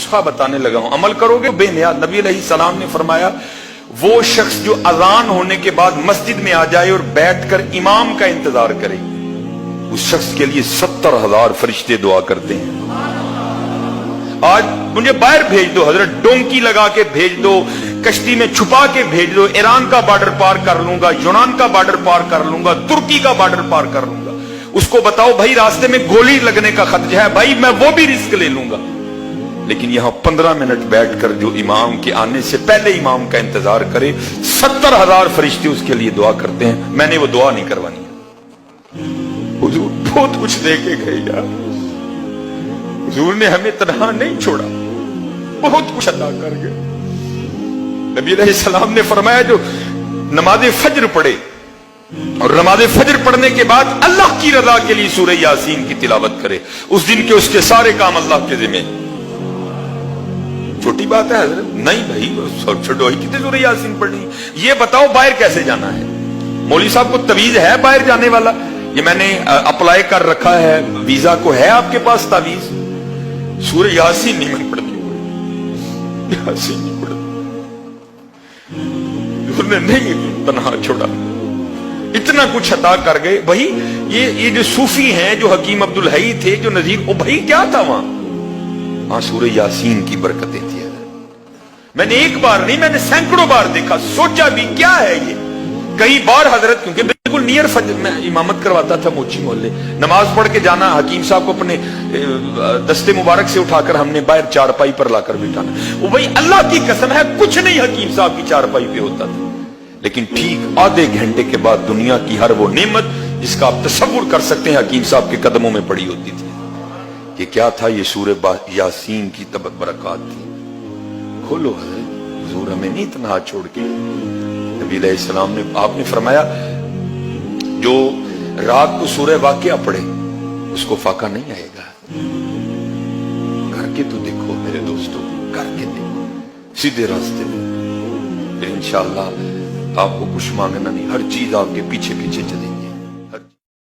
नुस्खा बताने लगा हूं, अमल करोगे बेनियाज। नबी अलैहिस्सलाम ने फरमाया वो शख्स जो अजान होने के बाद मस्जिद में आ जाए और बैठकर इमाम का इंतजार करे, उस शख्स के लिए 70,000 फरिश्ते दुआ करते हैं। आज मुझे बाहर भेज दो हजरत, डोंकी लगा के भेज दो, कश्ती में छुपा के भेज दो, ईरान का बॉर्डर पार कर लूंगा, यूनान का बॉर्डर पार कर लूंगा, तुर्की का बॉर्डर पार कर लूंगा। उसको बताओ भाई रास्ते में गोली लगने का खतरा है, भाई मैं वो भी रिस्क ले लूंगा, लेकिन यहां 15 मिनट बैठकर जो इमाम के आने से पहले इमाम का इंतजार करे, 70,000 फरिश्ते उसके लिए दुआ करते हैं। मैंने वो दुआ नहीं करवानी, हुजूर बहुत कुछ दे के गए यार, हुजूर ने हमें तन्हा नहीं छोड़ा, बहुत कुछ अता कर गए। नबी अलैहिस्सलाम ने फरमाया जो नमाज फज्र पढ़े और नमाज फज्र पढ़ने के बाद अल्लाह की रजा के लिए सूरह यासीन की तिलावत करे, उस दिन के उसके सारे काम अल्लाह के जिम्मे। छोटी बात है हजरत? नहीं भाई, छोड़ो ही कितने सूरह यासीन पढ़नी। ये बताओ बाहर कैसे जाना है? मौलवी साहब को तवीज है बाहर जाने वाला? ये मैंने अप्लाई कर रखा है, वीजा को है आपके पास तावीज? सूरह यासीन नहीं मन पढ़ती, यासीन नहीं पढ़ती, नहीं तन्हा छोड़ा, इतना कुछ अता कर गए। भाई ये जो सूफी हैं, जो हकीम अब्दुल हई थे, जो नजीर, ओ भाई क्या था वहां सूरह यासीन की बरकतें थी। मैंने एक बार नहीं, मैंने सैकड़ों बार देखा, सोचा भी क्या है ये। कई बार हजरत, क्योंकि बिल्कुल नियर फजर में इमामत करवाता था मोची मोहल्ले, नमाज पढ़ के जाना, हकीम साहब को अपने दस्ते मुबारक से उठाकर हमने बाहर चारपाई पर लाकर बिठाना। वो भाई अल्लाह की कसम है कुछ नहीं हकीम साहब की चारपाई पे होता था, लेकिन ठीक आधे घंटे के बाद दुनिया की हर वो नेमत जिसका आप तसव्वुर कर सकते हैं हकीम साहब के कदमों में पड़ी होती थी। ये क्या था? ये सूरह यासीन की तबक बरकत थी। खोलो हजरत, हुजूर हमें नहीं इतना हाथ छोड़ के। नबी अलैहिस्सलाम ने, आपने फरमाया जो रात को सूरह वाक़िया पढ़े उसको फाका नहीं आएगा। करके तो देखो मेरे दोस्तों, करके देखो सीधे रास्ते में, फिर इंशाअल्लाह आपको कुछ मांगना नहीं, हर चीज आपके पीछे पीछे चलेगी।